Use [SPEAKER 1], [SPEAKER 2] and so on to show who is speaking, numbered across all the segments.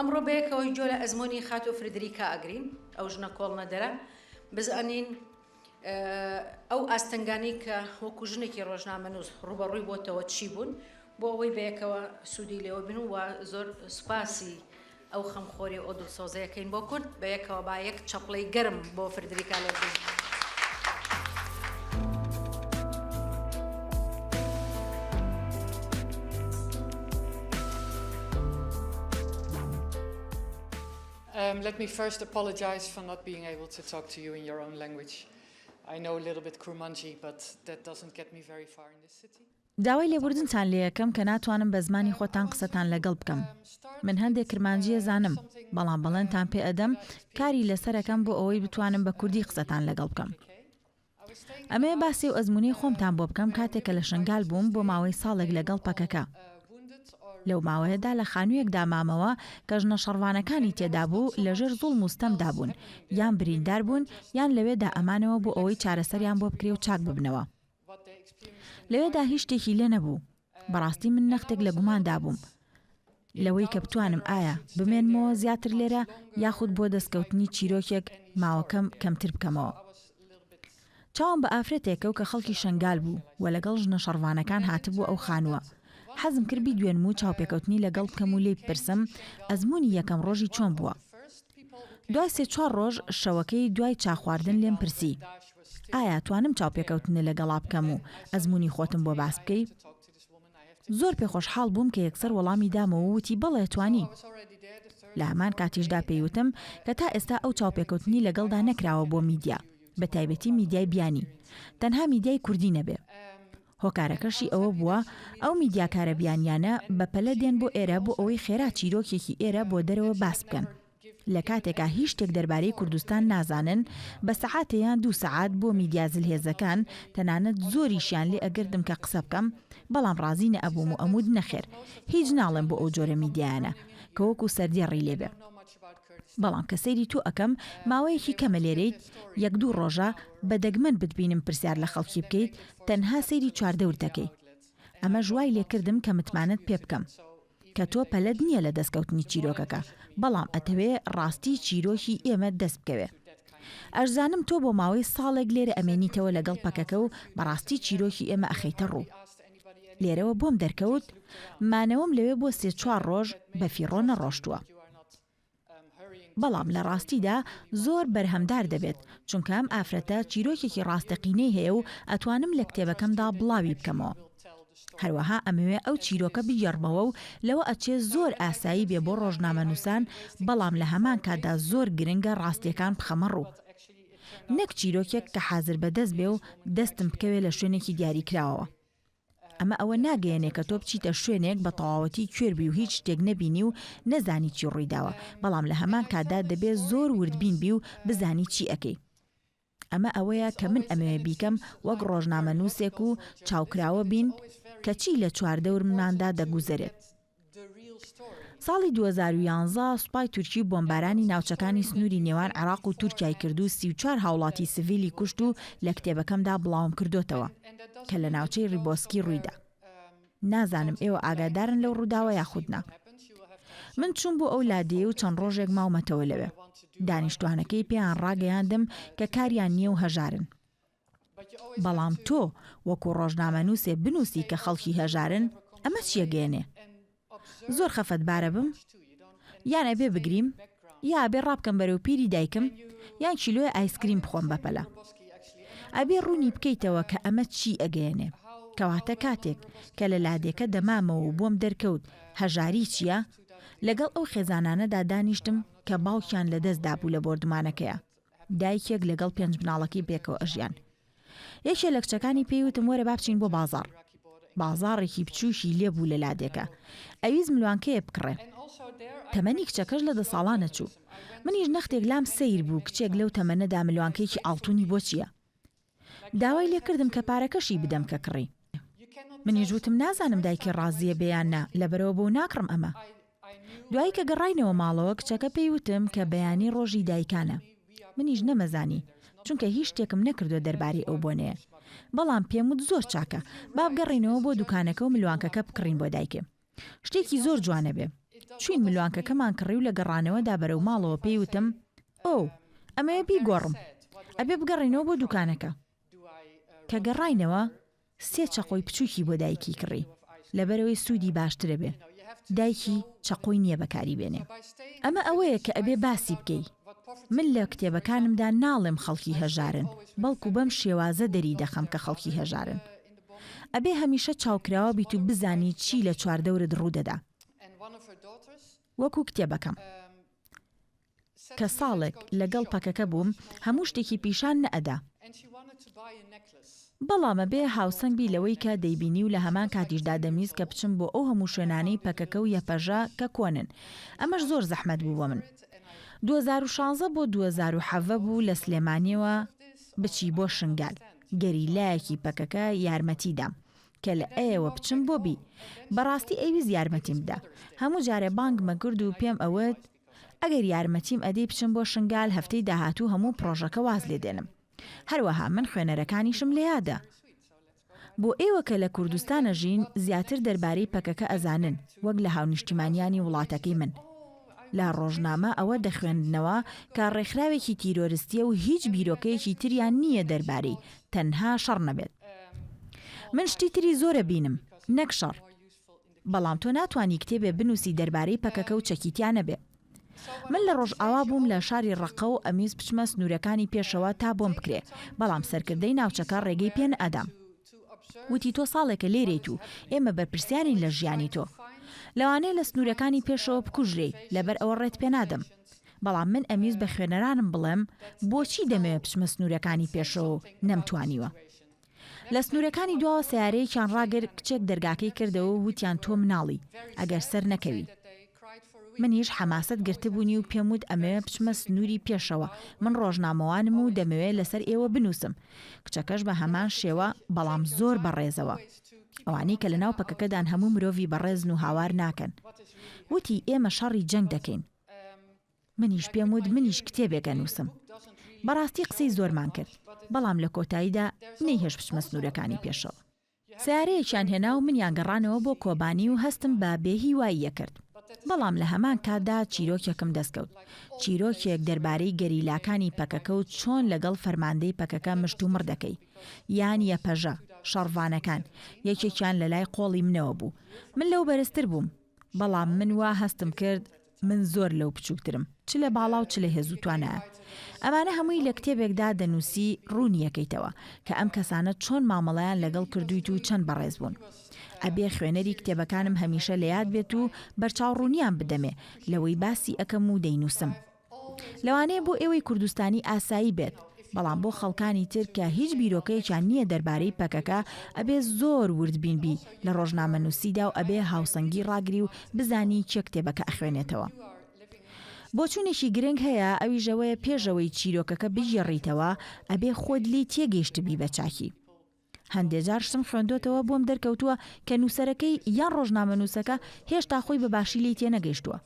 [SPEAKER 1] ئەمڕۆ بەیەکەوەی جۆ لە ئەزمموی خاتۆ فردریکا ئەگرین ئەو ژنە کۆڵنەدەرە بزانین ئەو ئاستەنگانی کە وەکو ژنێکی ڕۆژنامەنووس ڕوبەڕووی بۆتەوە چی بوون بۆ ئەوەی بەیەکەوە سوودی لێوە بن و زۆر سوپاسی ئەو خەمخۆری ئەو دڵسۆزەیەکەین بۆ کورد بەیەکەوە با یەک چەپڵەی گەرم بۆ فردریکا لێ بین.
[SPEAKER 2] Let me first apologize for not being able to talk to you in your own language. I know a little bit Kurmanji, but that doesn't get me very far in this city.
[SPEAKER 3] داوای لێبوردنتان لێ یەکەم کە ناتوانم بە زمانی خۆتان قسەتان لەگەڵ بکەم. من هەندێک کرمانجیە زانم، بەڵام بەڵێنتان پێ ئەدەم کاری لەسەرەکەم بۆ ئەوەی بتوانم بە کوردی قسەتان لەگەڵ بکەم. ئەمەیە باسی و ئەزمموی خۆمتان بۆ بکەم کاتێک کە لە شنگال بووم بۆ ماوەی ساڵێک لەگەڵ پەکەکە. لەو ماوەیەدا لە خانوویەکدا مامەوە کە ژنە شەڕوانەکانی تێدا بوو لەژێر زوڵم و ستەمدا بوون، یان بریندار بوون یان لەوێدا ئەمانەوە بۆ ئەوەی چارەسەریان بۆ بکرێ و چاک ببنەوە. لەوێدا هیچ شتێکی لێ نەبوو. بەڕاستی من نەختێک لە گوماندا بووم لەوەی کە بتوانم ئایا بمێنمەوە زیاتر لێرە یاخود بۆ دەستکەوتنی چیرۆکێک ماوەکەم کەمتر بکەمەوە. چاوم بە ئافرەتێکە و کە خەڵکی شنگال بوو و لەگەڵ ژنە شەڕوانەکان هاتبوو ئەو خانووە. حەزم کرد بیدوێنم و چاوپێکەوتنی لەگەڵ بکەم و لێی بپرسم ئەزمموی یەکەم ڕۆژی چۆن بووە. دوای 3-4 ڕۆژ شەوەکەی دوای چاخواردن لێم پرسی ئایا توانم چاوپێکەوتنە لەگەڵا بکەم و ئەزمموی خۆتم بۆ باس بکەی؟ زۆر پێخۆشحاڵ بووم کە یەکسەر وەڵامی دامەوە وتی بەڵێ توانی. لە هەمان کاتیشدا پێیوتم کە تا ئێستا ئەو چاوپێکەوتنی لەگەڵدا نەکراوە بۆ میدیا، بە تایبەتی میدیای بیانی، تەنها میدیای کوردی نەبێ. هۆکارەکەشی ئەوە بووە ئەو میدیاکارە بیانیانە بەپەلە دێن بۆ ئێرە بۆ ئەوەی خێرا چیرۆکێکی ئێرە بۆ دەرەوە باس بکەن. لە کاتێکا هیچ شتێک دەربارەی کوردستان نازانن بە سەعاتەیان 2 سەعات بۆ میدیا زلهێزەکان تەنانەت زۆریشیان لێ ئەگردم کە قسە بکەم، بەڵام ڕازی نەئەبووم و ئەمود نەخێر هیچ ناڵێم بۆ ئەو جۆرە میدیانە کە وەکو سەردێڕی لێبێ. بەڵام کە سەیری تۆ ئەەکەم ماوەیەکی کەمە لێرەیت 1-2 ڕۆژە بە دەگمەن بتبینم پرسیار لە خەڵکی بکەیت تەنها سەیری چواردەور دەکەی. ئەمە ژوای لێکردم کە متمانت پێ بکەم کە تۆ پەلەت نییە لە دەستکەوتنی چیرۆکەکە، بەڵام ئەتەوێ ڕاستی چیرۆکی ئێمە دەست بکەوێ. ئەشزانم تۆ بۆ ماوەی ساڵێک لێرە ئەمێنیتەوە لەگەڵ پەکەکە و بەڕاستی چیرۆکی ئێمە ئەخەیتە ڕوو. لێرەوە بۆم دەرکەوت مانەوەم لەوێ بۆ 3-4 ڕۆژ بە فیڕۆ نەڕۆشتووە. بەڵام لە ڕاستیدا زۆر بەرهەمدار دەبێت چونکە ئەم ئافرەتە چیرۆکێکی ڕاستەقینەی هەیە و ئەتوانم لە کتێبەکەمدا بڵاوی بکەمەوە. هەروەها ئەمەوێ ئەو چیرۆکە بگەڕمەوە و لەوە ئەچێ زۆر ئاسایی بێ بۆ ڕۆژنامەنووسان، بەڵام لە هەمان کاتدا زۆر گرنگە ڕاستیەکان بخەمە ڕوو. نەک چیرۆکێک کە حازر بەدەست بێ و دەستم بکەوێ لە شوێنێکی دیاریکراوەوە. ئەمە ئەوە ناگەیەنێ کە تۆ بچیتە شوێنێک بە تەواوەتی کوێربی و هیچ شتێک نەبینی و نەزانی چی ڕوویداوە، بەڵام لە هەمان کاتدا دەبێت زۆر وردبین بی و بزانی چی ئەەکەی. ئەمە ئەوەیە کە من ئەمەوێ بیکەم وەک ڕۆژنامەنووسێک و چاوکراوە بین کە چی لە چواردەورماندا دەگوزارێت. ساڵی 2011 سوپای تورکی بۆمبارانی ناوچەکانی سنووری نێوان عێراق و تورکیای کرد و 34 هاوڵاتی سڤیلی کوشت و لە کتێبەکەمدا بڵاوم کردوتەوە کە لە ناوچەی ڕیبۆسکی ڕوویدا. نازانم ئێوە ئاگادارن لەو ڕووداوە یاخودنا. من چوون بۆ ئەو لادێ و چەند ڕۆژێک ماومەتەوە لەوێ. دانیشتوانەکەی پێیان ڕاگەیاندم کە کاریان نییە و هەژارن. بەڵام تۆ وەکو ڕۆژنامەنووسێ بنووسی کە خەڵکی هەژارن، ئەمە چیەگەێنێ؟ زۆر خەفەتبارە بم؟ یان ئەبێ بگریم یا ئەبێ ڕابکەم بەرەو پیری دایکم یان کیلۆی ئایسکریم بخۆم بەپەلە. ئەبێ ڕوونی بکەیتەوە کە ئەمە چی ئەگەێنێ. کەواتە کاتێک کە لە لادێکە دەمامەوە و بۆم دەرکەوت هەژاری چییە، لەگەڵ ئەو خێزانانەدا دانیشتم کە باوکیان لەدەستدا بوو لە بۆردمانەکەیە. دایکێک لەگەڵ 5 مناڵەکەی پێکەوە ئەژیان. یەکێ لە کچەکانی پێیوتم وەرە با بچین بۆ بازاڕ. بازاڕێکی بچووشی لێبوو لە لادێکە. ئەویست ملوانکەیە بکڕێ. تەمەنی کچەکەش لە 10 ساڵانە چوو. منیش نەختێک لام سیر بوو کچێک لەو تەمەنەدا ملوانکەیەکی ئاڵتونی بۆ چییە. داوای لێ کردم کە پارەکەشی بدەم کە کڕی. منیش وتم نازانم دایکی ڕازیە بەیاننا لەبەرەوە بۆ ناکڕم ئەمە. دوایی کە گەڕاینەوە ماڵەوە کچەکە پێیوتم کە بەیانی ڕۆژی دایکانە. منیش نەمەزانی چونکە هیچ شتێکم نەکردو دەربارەی ئەو بۆنەیە. بەڵام پێم وت زۆر چاکە با بگەڕینەوە بۆ دوکانەکە و ملوانکەکە بکڕین بۆ دایکێ. شتێکی زۆر جوانە بێ. چوین ملوانکەکەمان کڕی و لە گەڕانەوەدا بەرەو ماڵەوە پێی وتم ئەو ئەمەیە بیگۆڕم ئەبێ بگەڕینەوە بۆ دوکانەکە کە گەڕاینەوە 3 چەقۆی بچووکی بۆ دایکی کڕی لەبەرەوەی سوودی باشترە بێ دایکی چەقۆی نییە بەکاری بێنێ ئەمە ئەوەیە کە ئەبێ باسی بکەی من لە کتێبەکانمدا ناڵێم خەڵکی هەژارن بەڵکو بەم شێوازە دەری دەخەم کە خەڵکی هەژارن ئەبێ هەمیشە چاوکراوە بیت و بزانی چی لە چواردەورت ڕوودەدا وەکو کتێبەکەم کە ساڵێک لەگەڵ پەکەکە بووم هەموو شتێکی پیشان نەئەدا بەڵامە بێ هاوسەنگ بی لەوەی کە دەیبینی و لە هەمان کاتیشدا دەمیست کە بچم بۆ ئەو هەموو شوێنانەی پەکەکە و یەپەژە کە کۆنن ئەمەش زۆر زەحمەت بوو بۆ من 2016 بۆ 2017 بوو لە سلێمانیەوە بچی بۆ شنگال گەریلایەکی پەکەکە یارمەتیدام کە لە ئەوە بچم بۆ بی بەڕاستی ئەویز یارمەتیم بدا هەموو جارێ بانگ مەگرد و پێم ئەوەت ئەگەر یارمەتیم ئەدەی بچم بۆ شنگال هەفتەی داهاتوو هەموو پرۆژەکە واز لێ دێنم هەروەها من خوێنەرەکانیشم لە یادە بۆ ئێوە کە لە کوردستانە ژین زیاتر دەربارەی پەکەکە ئەزانن وەک لە هاونیشتیمانیانی وڵاتەکەی من لە ڕۆژنامە ئەوە دەخوێندنەوە کە ڕێکخراوێکی تیرۆریستیە و هیچ بیرۆکەیەکی تریان نییە دەربارەی تەنها شەڕ نەبێت من شتی تری زۆرە بینم نەک شەڕ بەڵام تۆ ناتوانی کتێبێ بنووسی دەربارەی پەکەکە و چەکیتیان نەبێ من لە ڕۆژئاوا بووم لە شاری ڕەقە و ئەمیز بچمە سنوورەکانی پێشەوە تا بۆم بکرێ بەڵام سەرکردەی ناوچەکە ڕێگەی پێ نەئەدام وتی تۆ ساڵێکە لێرەیت و ئێمە بەرپرسیارین لە ژیانی تۆ لەوانەیە لە سنوورەکانی پێشەوە بکوژرێ لەبەر ئەوە ڕێت پێ نادەم بەڵام من ئەمیز بە خوێنەرانم بڵێم بۆچی دەمەوێت بچمە سنوورەکانی پێشەوە نەمتوانیوە لە سنوورەکانی دواوە سیارەیەکیان ڕاگر کچێک دەرگاکەی کردەوە و وتیان تۆ مناڵی ئەگەر سەر نەکەوی منیش حەماست گرتبوونی و پێم وت ئەمەوێ بچمە سنووری پێشەوە من ڕۆژنامەوانم و دەمەوێت لەسەر ئێوە بنووسم کچەکەش بە هەمان شێوە بەڵام زۆر بەڕێزەوە ئەوانەی کە لە ناو پەکەکەدان هەموو مرۆڤی بەڕێزن و هاوار ناکەن وتی ئێمە شەڕی جەنگ دەکەین منیش پێم وت منیش کتێبێکە نووسم بەڕاستی قسەی زۆرمان کرد بەڵام لە کۆتاییدا نەیهێش بچمە سنوورەکانی پێشەوە سیارەیەکیان هێنا و منیان گەڕانەوە بۆ کۆبانی و هەستم بە بێهیواییە کرد بەڵام لە هەمان کاتدا چیرۆکێکم دەستکەوت چیرۆکێک دەربارەی گەریلاکانی پەکەکە و چۆن لەگەڵ فەرماندەی پەکەکە مشت و مردەکەی یان یەپەژە شەڕوانەکان یەکێکیان لە لای قۆڵی منەوە بوو من لەو بەرزتر بووم بەڵام من وا هەستم کرد من زۆر لەو بچووکترم چ لە باڵا و چ لە هێزوو توانایە ئەمانە هەمووی لە کتێبێکدا دەنووسی ڕوونیەکەیتەوە کە ئەم کەسانە چۆن مامەڵەیان لەگەڵ کردویت و چەند بەڕێز بوون ئەبێ خوێنەری کتێبەکانم هەمیشە لە یاد بێت و بەرچاو ڕوونیان بدەمێ لەوەی باسی ئەەکەم و دەینووسم لەوانەیە بۆ ئێوەی کوردستانی ئاسایی بێت بەڵام بۆ خەڵکانی تر کە هیچ بیرۆکەیەکیان نییە دەربارەی پەکەکە ئەبێ زۆر وردبینبی لە ڕۆژنامەنووسیدا و ئەبێ هاوسەنگی ڕاگری و بزانی چێ کتێبەکە ئەخوێنێتەوە بۆچوونێکی گرنگ هەیە ئەویژەوەیە پێشەوەی چیرۆکەکە بژێڕیتەوە ئەبێ خۆت لی تێگەیشتبی بە چاکی هەندێک جار شتم خوێندۆتەوە بۆم دەرکەوتووە کە نووسەرەکەی یان ڕۆژنامەنووسەکە هێشتا خۆی بە باشی لی تێنەگەیشتووە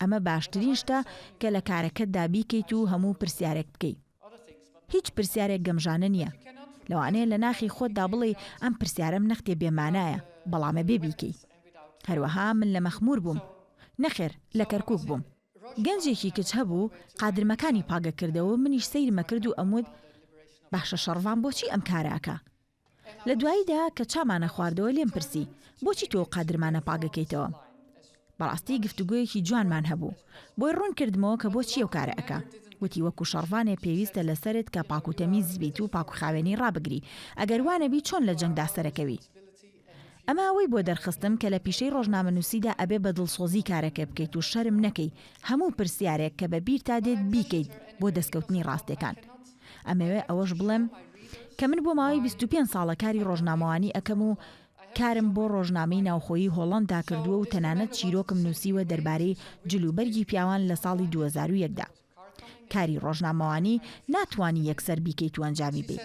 [SPEAKER 3] ئەمە باشترین شتە کە لە کارەکەتدا بیکەیت و هەموو پرسیارێک بکەیت هیچ پرسیارێک گەمژانە نییە لەوانەیە لە ناخی خۆتدا بڵێ ئەم پرسیارەم نەختێ بێمانایە بەڵامە بێ بیکەی هەروەها من لە مەخمور بووم نەخێر لە کەرکووک بووم گەنجێکی کچ هەبوو قادرمەکانی پاگە کردەوە منیش سەیرمە کرد و ئەمود باشە شەڕوان بۆچی ئەم کاراکە لە دواییدا کە چامانە خواردەوە لێم پرسی بۆچی تۆ قادرمانە پاگەکەیتەوە بەڕاستی گفتوگویەکی جوانمان هەبوو بۆی ڕوون کردمەوە کە بۆچی ئەو کارە ئەکا وتی وەکو شەڕوانێ پێویستە لەسەرت کە پاکوتەمیز بیت و پاکوخاوێنی ڕابگری ئەگەر وانەبی چۆن لە جەنگدا سەرەکەوی ئەمە ئەوەی بۆ دەرخستم کە لە پیشەی ڕۆژنامەنووسیدا ئەبێ بە دڵسۆزی کارەکە بکەیت و شەرم نەکەی هەموو پرسیارێک کە بە بیرتا دێت بیکەیت بۆ دەستکەوتنی ڕاستیەکان ئەمەوێ ئەوەش بڵێم کە من بۆ ماوەی 25 ساڵە کاری ڕۆژنامەوانی ئەەکەم و کارم بۆ ڕۆژنامەی ناوخۆیی هۆڵەندا کردووە و تەنانەت چیرۆکم نووسیوە دەربارەی جلوبەرگی پیاوان لە ساڵی 2001دا کاری ڕۆژنامەوانی ناتوانی یەکسەر بیکەیت و ئەنجامی بێت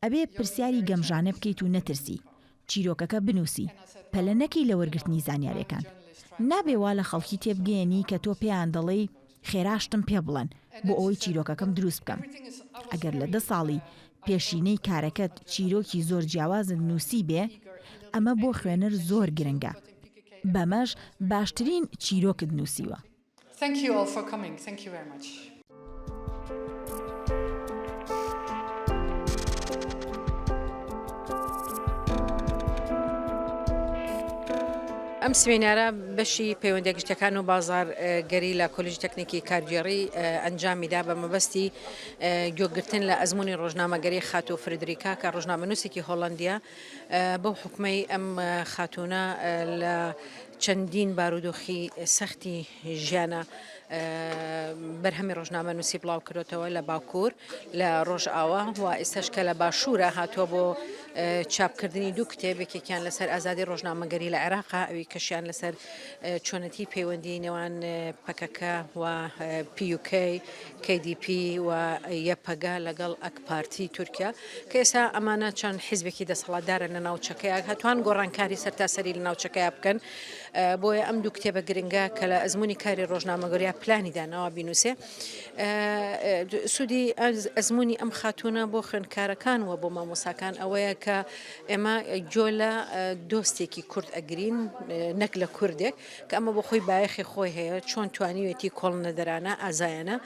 [SPEAKER 3] ئەبێ پرسیاری گەمژانە بکەیت و نەترسی چیرۆکەکە بنووسی پەلە نەکەی لە وەرگرتنی زانیاریەکان نابێ وا لە خەڵکی تێبگەێنی کە تۆ پێیان دەڵێ خێراشتم پێ بڵێن بۆ ئەوەی چیرۆکەکەم دروست بکەم ئەگەر لە 10 ساڵی پێشینەی کارەکەت چیرۆکی زۆر جیاوازت نووسی بێ ئەمە بۆ خوێنەر زۆر گرنگە بەمەش باشترین چیرۆکت نووسیوە.
[SPEAKER 2] Thank you all for coming. Thank you very much.
[SPEAKER 1] ئەم سمینارە بەشی پەیوەندیگەشتەکان و بازارگەری لە کۆلیژی تەکنیکی کارگێڕی ئەنجامیدا بە مەبەستی گوێگرتن لە ئەزمموی ڕۆژنامەگەری خاتۆ فردریکا کە ڕۆژنامەنووسێکی هۆڵندیا بەو حکومەی ئەم خاتونە لە چەندین بارودۆخی سەختی ژیانە بەرهەمی ڕۆژنامە نووسی بڵاو کردوتەوە لە باکوور لە ڕۆژئاوا و ئێستاشکە لە باشوورە هاتووە بۆ چاپکردنی دوو کتێبێکێکیان لەسەر ئازادی ڕۆژنامەگەری لە عێراقا ئەوی کەشیان لەسەر چۆنەتی پەیوەندی نێوان پەکەکە و PUK KDP و یەپەگا لەگەڵ ئەک پارتی تورکیا کە ئێستا ئەمانە چەند حیزبێکی دەسەڵاتدارە لە ناوچەکەیە هەتوان گۆڕانکاری سەرتاسەری لە ناوچەکەیە بکەن بۆیە ئەم دوو کتێبە گرنگە کە لە ئەزمموی کاری ڕۆژنامەگەریە پلانی داناوە بینوسێ سوودی ئەزمموی ئەم خاتونە بۆ خوێندکارەکان و بۆ مامۆساکان ئەوەیە کە ئێمە جۆ لە دۆستێکی کورد ئەگرین نەک لە کوردێک کە ئەمە بۆ خۆی بایەخی خۆی هەیە چۆن توانیوێتی کۆڵنەدەرانە ئازایەنە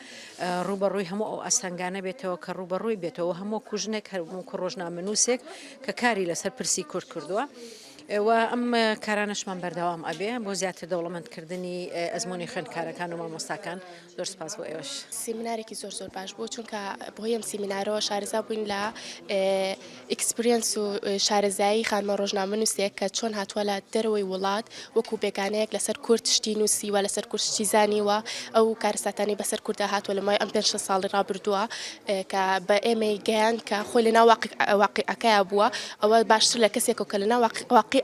[SPEAKER 1] ڕوبەڕووی هەموو ئەو ئەستەنگانە بێتەوە کە ڕوبەڕووی بێتەوە هەموو کوژنێک هەرموو ڕۆژنامەنووسێک کە کاری لەسەر پرسی کورد کردووە. و ئەم کارانشمان بەردەوام ئەبێ بۆ زیاتر دەوڵەمەندکردنی ئەزمموی خوێندکارەکان و مامۆستاکان زۆر سپاس بۆ ئێوەش.
[SPEAKER 4] سیمینارێکی زۆر باش بوو چونکە بۆی ئەم سیمینارەوە شارەزا بووین لە ئەکسپریەنس و شارەزایی خانمە ڕۆژنامەنووسێک کە چۆن هاتووە لە دەرەوەی وڵات وەکو بێگانەیەک لەسەر کورد شتی نووسی و لەسەر کورد شتی زانیوە ئەو کارەساتانی بەسەر کووردا هاتووە لە مای ئەم 5 ساڵی ڕابردووە کە بە ئێمەی گەیان کە خۆی لە ناو واقعەکەیە بووە ئەوە باشتر لە کەسێک کە لە ناو واقعە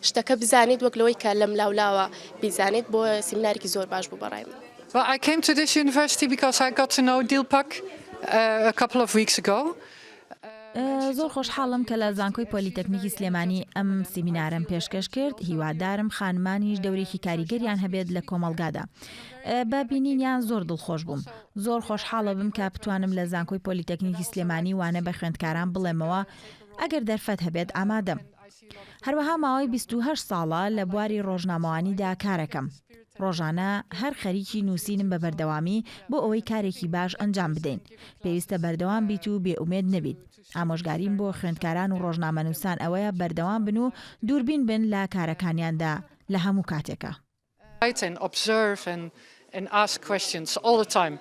[SPEAKER 4] شتەکە بزانیت وەک لەوەی کە لەم لاولاوە بیزانیت بۆ سیمینارێکی زۆر باش بوو بەڕای من.
[SPEAKER 2] Well, I came to this university because I got to know Dilpak a couple of weeks ago.
[SPEAKER 3] زۆر خۆشحاڵم کە لە زانکۆی پۆلیتەکنیکی سلێمانی ئەم سیمینارم پێشکەش کرد هیوادارم خانمانیش دەورێکی کاریگەریان هەبێت لە کۆمەڵگادا بە بینینیان زۆر دڵخۆش بووم زۆر خۆشحاڵە بم کە بتوانم لە زانکۆی پۆلیتەکنیکی سلێمانی وانە بە خوێندکاران بڵێمەوە ئەگەر دەرفەت هەبێت ئامادەم هەروەها ماوەی 28 ساڵە لە بواری ڕۆژنامەوانیدا کارەکەم ڕۆژانە هەر خەریکی نووسینم بە بەردەوامی بۆ ئەوەی کارێکی باش ئەنجام بدەین پێویستە بەردەوام بیت و بێئومێد نەبیت ئامۆژگاریم بۆ خوێندکاران و ڕۆژنامەنووسان ئەوەیە بەردەوام بن و دووربین بن لە کارەکانیاندا لە هەموو کاتێکە.
[SPEAKER 2] And observe and ask questions all the time.